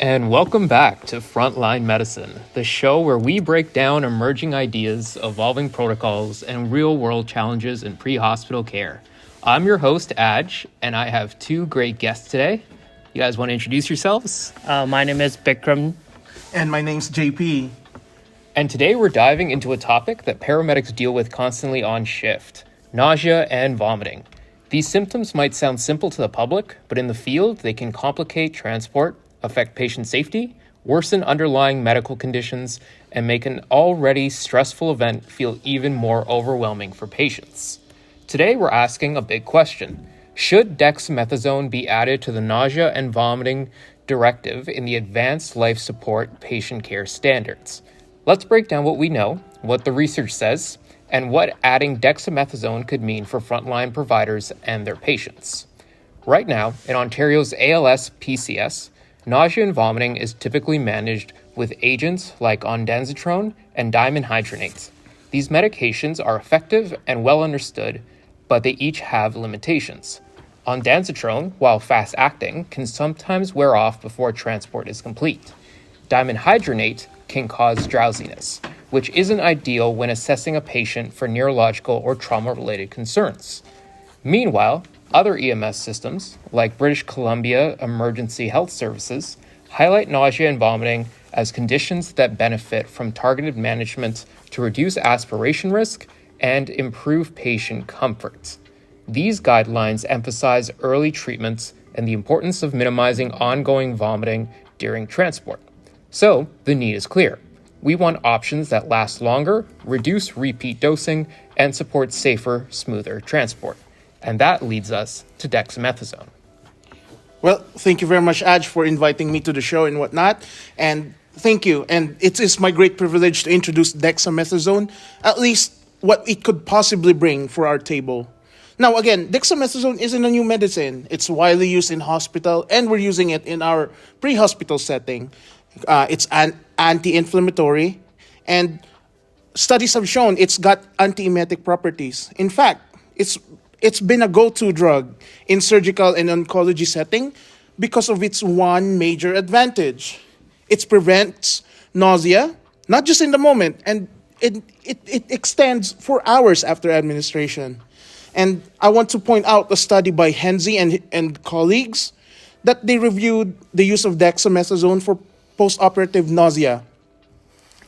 And welcome back to Frontline Medicine, the show where we break down emerging ideas, evolving protocols, and real world challenges in pre hospital care. I'm your host, Aj, and I have two great guests today. You guys want to introduce yourselves? My name is Bikram. And my name's JP. And today we're diving into a topic that paramedics deal with constantly on shift: nausea and vomiting. These symptoms might sound simple to the public, but in the field, they can complicate transport, affect patient safety, worsen underlying medical conditions, and make an already stressful event feel even more overwhelming for patients. Today, we're asking a big question. Should dexamethasone be added to the nausea and vomiting directive in the Advanced Life Support Patient Care Standards? Let's break down what we know, what the research says, and what adding dexamethasone could mean for frontline providers and their patients. Right now, in Ontario's ALS PCS, nausea and vomiting is typically managed with agents like ondansetron and dimenhydrinate. These medications are effective and well understood, but they each have limitations. Ondansetron, while fast-acting, can sometimes wear off before transport is complete. Dimenhydrinate can cause drowsiness, which isn't ideal when assessing a patient for neurological or trauma-related concerns. Meanwhile, other EMS systems, like British Columbia Emergency Health Services, highlight nausea and vomiting as conditions that benefit from targeted management to reduce aspiration risk and improve patient comfort. These guidelines emphasize early treatments and the importance of minimizing ongoing vomiting during transport. So, the need is clear. We want options that last longer, reduce repeat dosing, and support safer, smoother transport. And that leads us to dexamethasone. Well, thank you very much, Aj, for inviting me to the show and whatnot. And thank you. And it is my great privilege to introduce dexamethasone, at least what it could possibly bring for our table. Now, again, dexamethasone isn't a new medicine. It's widely used in hospital, and we're using it in our pre-hospital setting. It's an anti-inflammatory, and studies have shown it's got antiemetic properties. In fact, it's been a go-to drug in surgical and oncology setting because of its one major advantage. It prevents nausea, not just in the moment, and it extends for hours after administration. And I want to point out a study by Henze and colleagues that they reviewed the use of dexamethasone for post-operative nausea.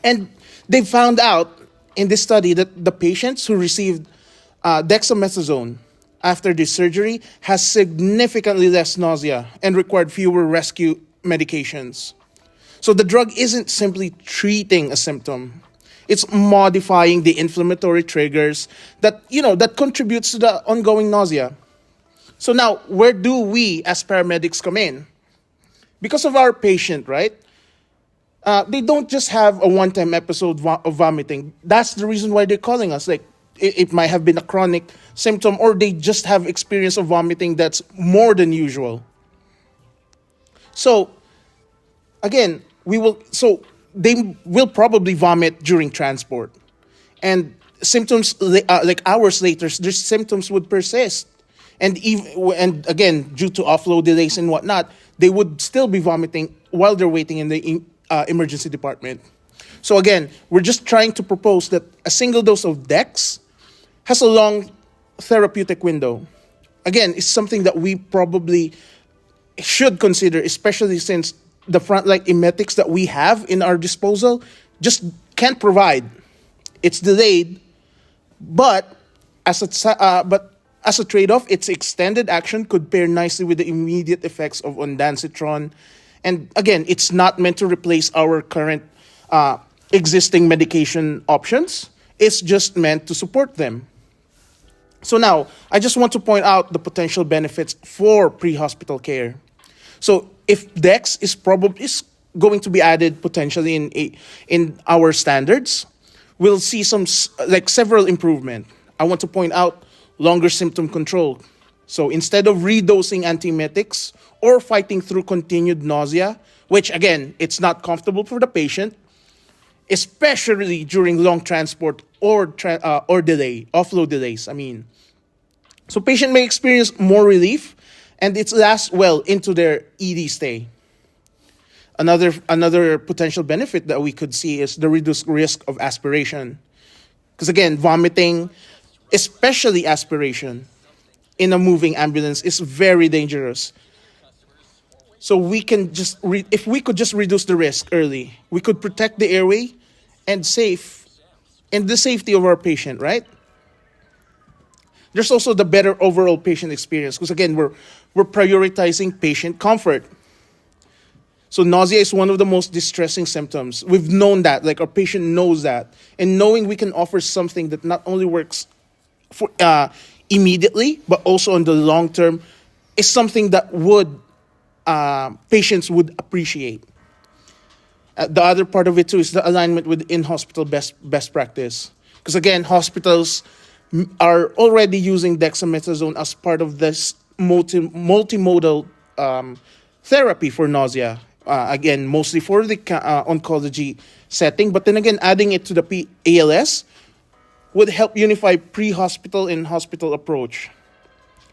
And they found out in this study that the patients who received dexamethasone after the surgery has significantly less nausea and required fewer rescue medications. So the drug isn't simply treating a symptom. It's modifying the inflammatory triggers that contributes to the ongoing nausea. So now, where do we as paramedics come in? Because of our patient, right? They don't just have a one-time episode of vomiting. That's the reason why they're calling us. Like, it might have been a chronic symptom, or they just have experience of vomiting that's more than usual. So, again, they will probably vomit during transport. And symptoms, like hours later, their symptoms would persist. And again, due to offload delays and whatnot, they would still be vomiting while they're waiting in the emergency department. So again, we're just trying to propose that a single dose of Dex has a long therapeutic window. Again, it's something that we probably should consider, especially since the frontline emetics that we have in our disposal just can't provide. It's delayed, but as a trade-off, its extended action could pair nicely with the immediate effects of ondansetron. And again, it's not meant to replace our current existing medication options. It's just meant to support them. So now, I just want to point out the potential benefits for pre-hospital care. So if Dex is going to be added potentially in our standards, we'll see several improvement. I want to point out longer symptom control. So instead of redosing antiemetics or fighting through continued nausea, which again, it's not comfortable for the patient, especially during long transport or offload delays. So patient may experience more relief, and it lasts well into their ED stay. Another potential benefit that we could see is the reduced risk of aspiration. Because again, vomiting, especially aspiration, in a moving ambulance is very dangerous. So we can just if we could just reduce the risk early, we could protect the airway and the safety of our patient, right? There's also the better overall patient experience because again, we're prioritizing patient comfort. So nausea is one of the most distressing symptoms. We've known that, like our patient knows that, and knowing we can offer something that not only works for immediately but also in the long term is something that patients would appreciate. The other part of it too is the alignment with in-hospital best practice. Because again, hospitals are already using dexamethasone as part of this multimodal therapy for nausea. Again, mostly for the oncology setting. But then again, adding it to the ALS would help unify pre-hospital and hospital approach.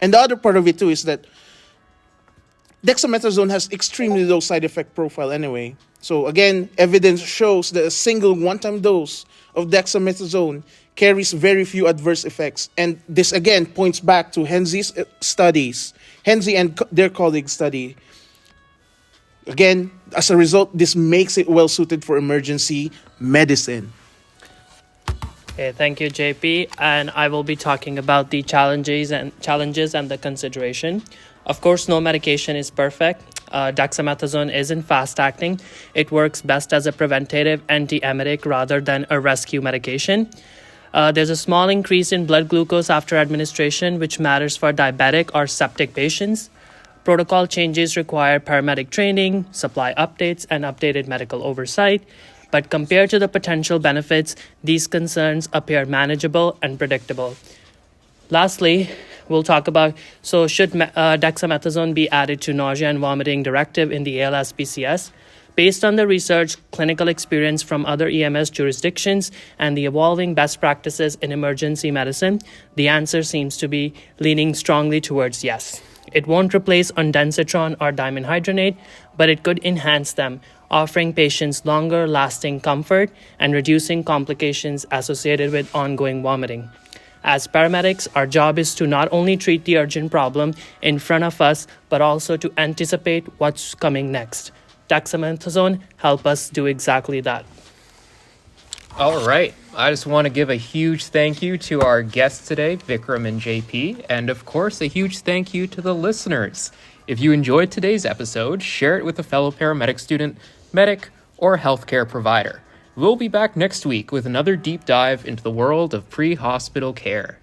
And the other part of it too is that dexamethasone has extremely low side effect profile anyway. So again, evidence shows that a single one-time dose of dexamethasone carries very few adverse effects. And this again points back to Henze's studies, Henze and their colleagues' study. Again, as a result, this makes it well suited for emergency medicine. Okay, thank you, JP. And I will be talking about the challenges and the consideration. Of course, no medication is perfect. Dexamethasone isn't fast-acting. It works best as a preventative antiemetic rather than a rescue medication. There's a small increase in blood glucose after administration, which matters for diabetic or septic patients. Protocol changes require paramedic training, supply updates, and updated medical oversight. But compared to the potential benefits, these concerns appear manageable and predictable. Lastly, we'll talk about, should dexamethasone be added to nausea and vomiting directive in the ALS PCS? Based on the research, clinical experience from other EMS jurisdictions, and the evolving best practices in emergency medicine, the answer seems to be leaning strongly towards yes. It won't replace ondansetron or dimenhydrinate, but it could enhance them, offering patients longer-lasting comfort and reducing complications associated with ongoing vomiting. As paramedics, our job is to not only treat the urgent problem in front of us, but also to anticipate what's coming next. Dexamethasone help us do exactly that. All right. I just want to give a huge thank you to our guests today, Vikram and JP, and of course, a huge thank you to the listeners. If you enjoyed today's episode, share it with a fellow paramedic student, medic, or healthcare provider. We'll be back next week with another deep dive into the world of pre-hospital care.